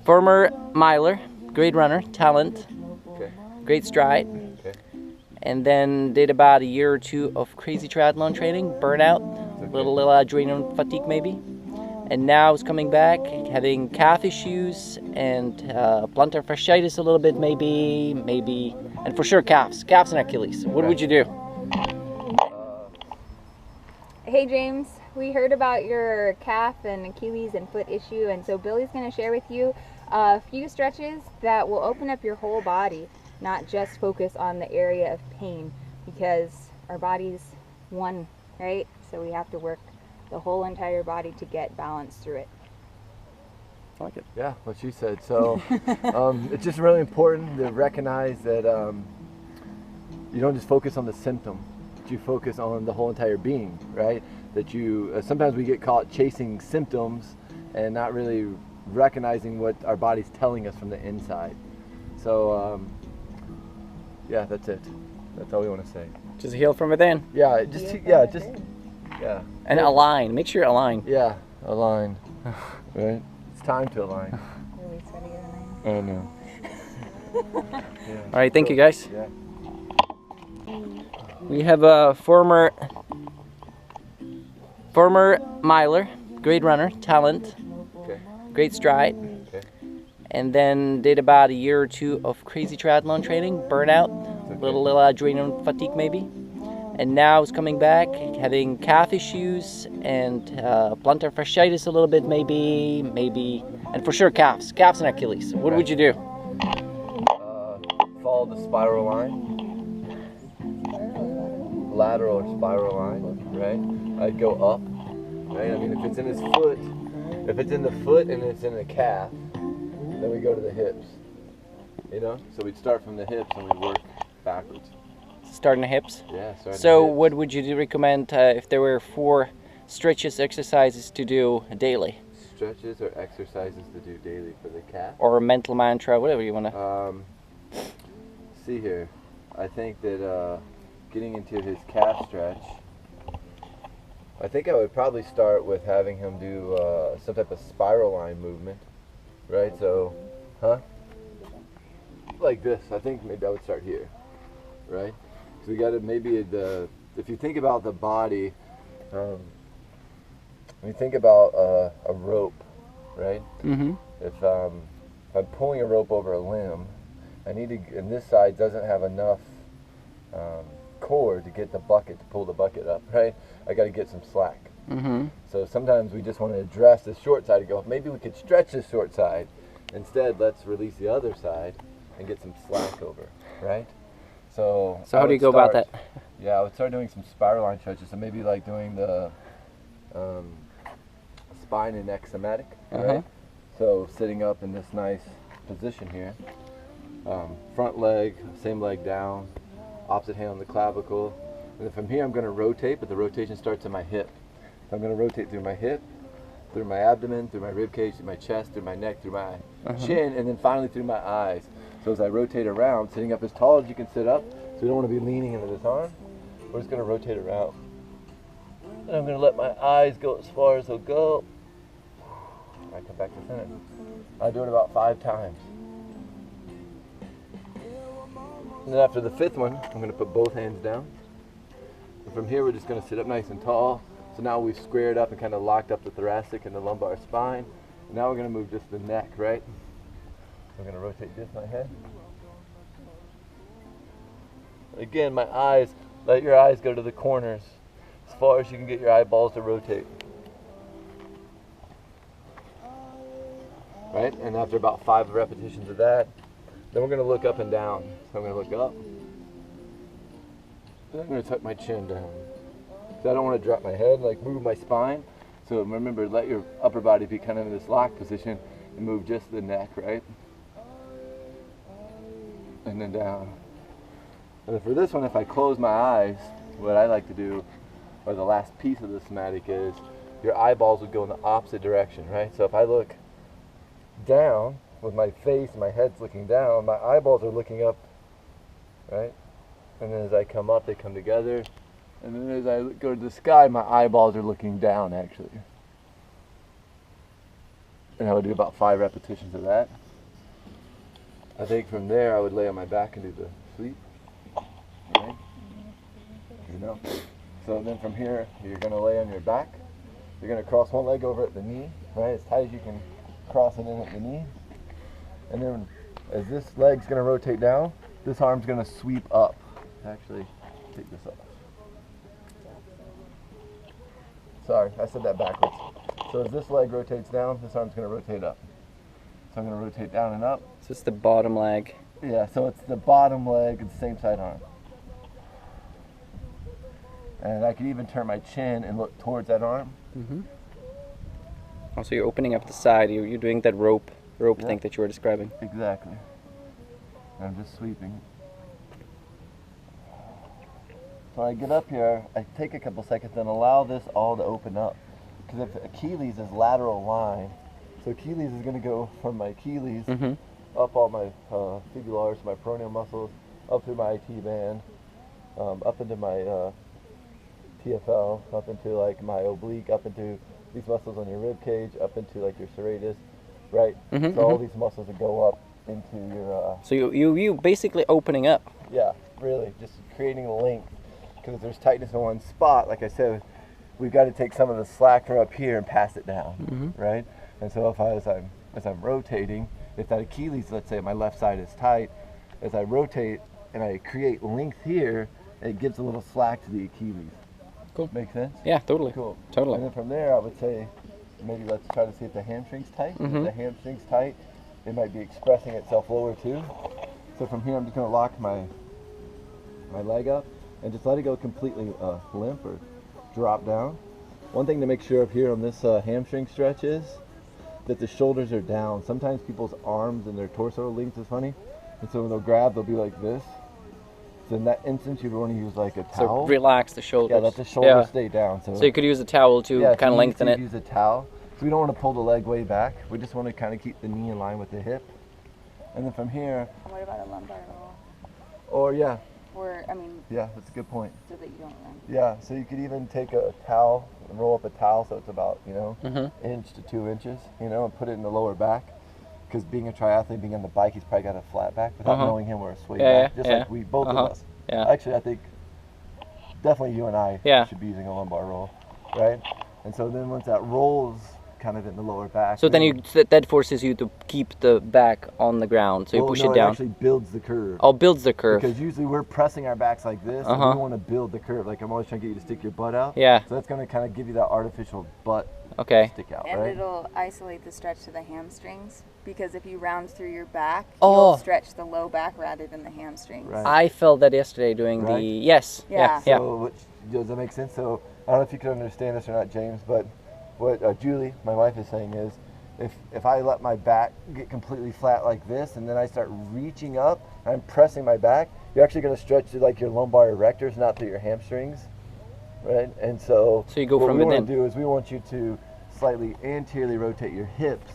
Former miler, great runner, talent, Okay. great stride. Okay. And then did about a year or two of crazy triathlon training, burnout, Okay. little adrenaline fatigue maybe. And now is coming back, having calf issues and plantar fasciitis a little bit maybe, and for sure calves and Achilles. What would you do? Hey James, we heard about your calf and Achilles and foot issue, and so Billy's going to share with you a few stretches that will open up your whole body, not just focus on the area of pain, because our body's one, right? So we have to work the whole entire body to get balance through it. I like it. Yeah, what she said. So it's just really important to recognize that you don't just focus on the symptom, but you focus on the whole entire being, right? That you, sometimes we get caught chasing symptoms and not really recognizing what our body's telling us from the inside. So yeah, that's it. That's all we want to say. Just heal from within. Yeah, yeah. And align. Make sure you align. Yeah, align. Right? It's time to align. Really sweaty tonight. I know. Yeah. All right, thank you guys. Yeah. We have a former miler, great runner, talent, Okay. great stride. Okay. And then did about a year or two of crazy triathlon training, burnout, little adrenaline fatigue maybe. And now is coming back, having calf issues and plantar fasciitis a little bit maybe, and for sure calves and Achilles. What would you do? Follow the spiral line, lateral or spiral line, right? I'd go up, right? I mean, if it's in his foot, if it's in the foot and it's in the calf, then we go to the hips, you know? So we'd start from the hips and we work backwards. Starting the hips? Yeah, starting So the hips. what would you recommend if there were 4 stretches, exercises to do daily? Stretches or exercises to do daily for the calf? Or a mental mantra, whatever you want to. See here, I think that getting into his calf stretch, I think I would probably start with having him do some type of spiral line movement, right? So, like this. I think maybe I would start here, right? So we got to maybe if you think about the body, when you think about a rope, right? Mm-hmm. If I'm pulling a rope over a limb, I need to, and this side doesn't have enough cord to get the bucket, to pull the bucket up, right? I got to get some slack. Mm-hmm. So sometimes we just want to address the short side and go, maybe we could stretch the short side. Instead, let's release the other side and get some slack over, right? So how do you go about that? Yeah, I would start doing some spiral line stretches. So maybe like doing the spine and neck somatic, right? So sitting up in this nice position here. Front leg, same leg down, opposite hand on the clavicle. And then from here I'm going to rotate, but the rotation starts in my hip. So I'm going to rotate through my hip, through my abdomen, through my rib cage, through my chest, through my neck, through my chin, and then finally through my eyes. So as I rotate around, sitting up as tall as you can sit up, so you don't want to be leaning into this arm, we're just going to rotate around. And I'm going to let my eyes go as far as they'll go. I come back to center. I do it about 5 times. And then after the 5th one, I'm going to put both hands down. And from here, we're just going to sit up nice and tall. So now we've squared up and kind of locked up the thoracic and the lumbar spine. And now we're going to move just the neck, right? I'm going to rotate just my head. Again, my eyes, let your eyes go to the corners as far as you can get your eyeballs to rotate. Right? And after about 5 repetitions of that, then we're going to look up and down. So I'm going to look up. Then I'm going to tuck my chin down. So I don't want to drop my head, like move my spine. So remember, let your upper body be kind of in this lock position and move just the neck, right? And then down. And then for this one, if I close my eyes, what I like to do, or the last piece of the somatic is, your eyeballs would go in the opposite direction, right? So if I look down with my face, my head's looking down, my eyeballs are looking up, right? And then as I come up, they come together. And then as I go to the sky, my eyeballs are looking down, actually. And I would do about 5 repetitions of that. I think from there I would lay on my back and do the sweep. Right? You know. So then from here you're going to lay on your back. You're going to cross one leg over at the knee, right? As tight as you can cross it in at the knee. And then as this leg's going to rotate down, this arm's going to sweep up. Actually, take this off. Sorry, I said that backwards. So as this leg rotates down, this arm's going to rotate up. So I'm going to rotate down and up. So it's the bottom leg. Yeah, so it's the bottom leg and the same side arm. And I could even turn my chin and look towards that arm. Mm-hmm. Also, you're opening up the side. You're doing that rope thing that you were describing. Exactly. And I'm just sweeping. So I get up here, I take a couple seconds and allow this all to open up. Because if Achilles is lateral line, so Achilles is going to go from my Achilles up all my fibulars, my peroneal muscles, up through my IT band, up into my TFL, up into like my oblique, up into these muscles on your rib cage, up into like your serratus, right? So all these muscles that go up into your. So you basically opening up. Yeah, really, just creating length. Because if there's tightness in one spot, like I said, we've got to take some of the slack from up here and pass it down, right? And so as I'm rotating, if that Achilles, let's say my left side is tight, as I rotate and I create length here, it gives a little slack to the Achilles. Cool. Make sense? Yeah, totally. Cool. Totally. And then from there, I would say, maybe let's try to see if the hamstring's tight. If the hamstring's tight, it might be expressing itself lower too. So from here, I'm just going to lock my leg up and just let it go completely limp or drop down. One thing to make sure of here on this hamstring stretch is that the shoulders are down. Sometimes people's arms and their torso length is funny, and so when they'll grab, they'll be like this. So in that instance, you'd want to use like a towel. So relax the shoulders. Yeah, let the shoulders stay down. So you could use a towel to kind of lengthen it. Use a towel. So we don't want to pull the leg way back. We just want to kind of keep the knee in line with the hip. And then from here. What about a lumbar roll? Or yeah, Yeah, that's a good point. so that you don't run. Yeah, so you could even take a towel and roll up a towel so it's about, inch to 2 inches, and put it in the lower back. Because being a triathlete, being on the bike, he's probably got a flat back without knowing him or a sway back. Just like we, both of us. Yeah. Actually, I think definitely you and I should be using a lumbar roll, right? And so then once that rolls kind of in the lower back. So then that forces you to keep the back on the ground. So you push it down. It actually builds the curve. Oh, builds the curve. Because usually we're pressing our backs like this, and we want to build the curve. Like I'm always trying to get you to stick your butt out. Yeah. So that's going to kind of give you that artificial butt stick out, And right? it'll isolate the stretch to the hamstrings, because if you round through your back, Oh. you'll stretch the low back rather than the hamstrings. Right. I felt that yesterday doing Right. the yes. Yeah. Yeah. So does that make sense? So I don't know if you can understand this or not, James, but what Julie, my wife, is saying is, if I let my back get completely flat like this, and then I start reaching up, I'm pressing my back, you're actually going to stretch to like your lumbar erectors, not through your hamstrings, right? And so you go what from we within. want to do is we want you to slightly anteriorly rotate your hips.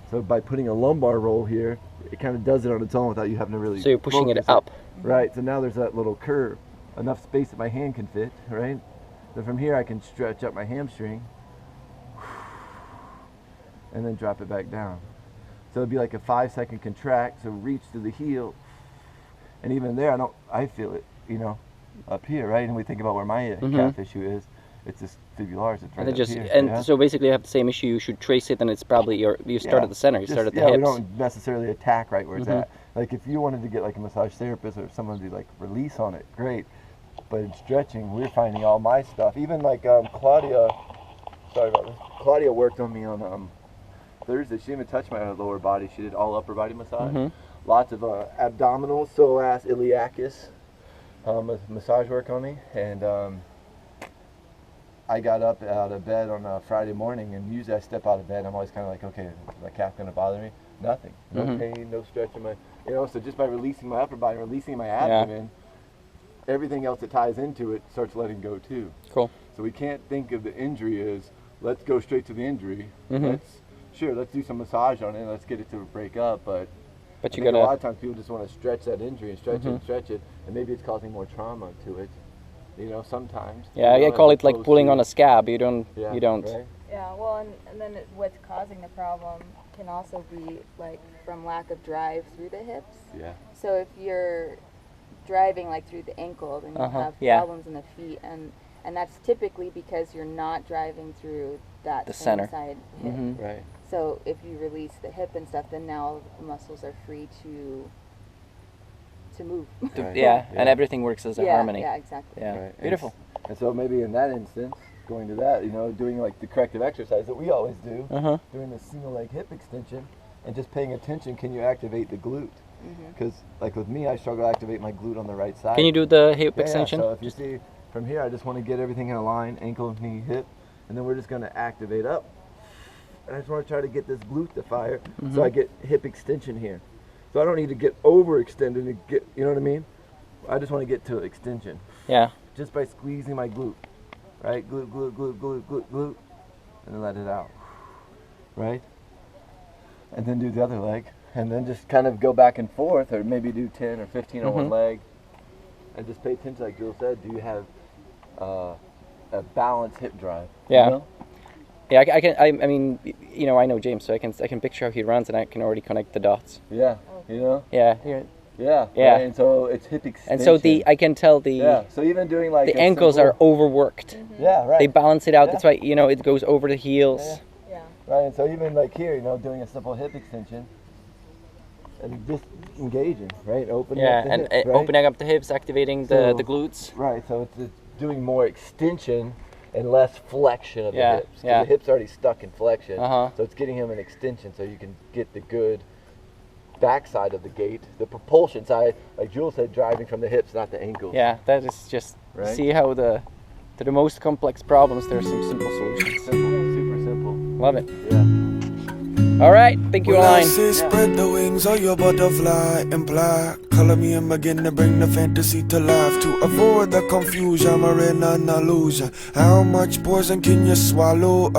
So by putting a lumbar roll here, it kind of does it on its own without you having to really. So you're pushing it focus up. Right. So now there's that little curve, enough space that my hand can fit, right? Then from here I can stretch up my hamstring, and then drop it back down. So it'd be like a 5-second contract. So reach to the heel, and even there I feel it, up here, right? And we think about where my calf issue is. It's this fibularis. It's right And up here. and so basically you have the same issue. You should trace it, and it's probably you start at the center. You start at the hips. we don't necessarily attack right where it's at. Like if you wanted to get like a massage therapist or someone to like release on it, great. But in stretching, we're finding all my stuff. Even like Claudia, sorry about this. Claudia worked on me on Thursday. She didn't even touch my lower body. She did all upper body massage. Lots of abdominal, psoas, iliacus massage work on me. And I got up out of bed on a Friday morning, and usually I step out of bed, I'm always kind of like, okay, is my calf going to bother me? Nothing. No pain, no stretch in my, so just by releasing my upper body, releasing my abdomen, everything else that ties into it starts letting go too. Cool. So we can't think of the injury as, let's go straight to the injury. Let's do some massage on it, let's get it to break up, but you a lot of times people just want to stretch that injury and stretch it and stretch it, and maybe it's causing more trauma to it. Sometimes. Yeah, I call it like pulling on a scab. You don't. Right? Yeah, well, and then what's causing the problem can also be like from lack of drive through the hips. Yeah. So if you're driving like through the ankle, then you have yeah. problems in the feet, and that's typically because you're not driving through that The same center. side hip. Right. So if you release the hip and stuff, then now the muscles are free to move. Right. Yeah, Yeah. and everything works as a yeah, harmony. Yeah, exactly. Yeah, Right. beautiful. And so maybe in that instance, going to that, you know, doing like the corrective exercise that we always do, doing the single leg hip extension, and just paying attention, can you activate the glute? Because like with me, I struggle to activate my glute on the right side. Can you do the hip Yeah, extension? so if you see from here, I just want to get everything in a line, ankle, knee, hip, and then we're just going to activate up. And I just want to try to get this glute to fire, so I get hip extension here. So I don't need to get overextended and get, you know what I mean? I just want to get to extension. Yeah. Just by squeezing my glute, right? Glute, glute, glute, glute, glute, glute, and then let it out, right? And then do the other leg, and then just kind of go back and forth, or maybe do 10 or 15 on one leg, and just pay attention, like Jules said. Do you have a balanced hip drive? Yeah. You know? Yeah, I mean, you know, I know James, so I can picture how he runs, and I can already connect the dots. Yeah. You know. Yeah. Yeah. Yeah. Right? And so it's hip extension. And so I can tell Yeah. So even doing like the a ankles simple- are overworked. Yeah. Right. They balance it out. Yeah. That's why, you know, it goes over the heels. Yeah. Right, and so even like here, you know, doing a simple hip extension and just engaging, right? Opening Yeah, up the and hips, right? opening up the hips, activating So- the glutes. Right, so it's doing more extension and less flexion of Yeah, the hips. 'Cause yeah. the hips already stuck in flexion, Uh-huh. so it's getting him an extension so you can get the good backside of the gait, the propulsion side, like Jules said, driving from the hips, not the ankles. Yeah, that is just Right. see how to the most complex problems there's some simple solutions. Simple, super simple. Love it. Yeah. All right, thank you, Well, I Align. say spread the wings of your butterfly and black. Color me and begin to bring the fantasy to life. To avoid the confusion, I'm in an illusion. How much poison can you swallow?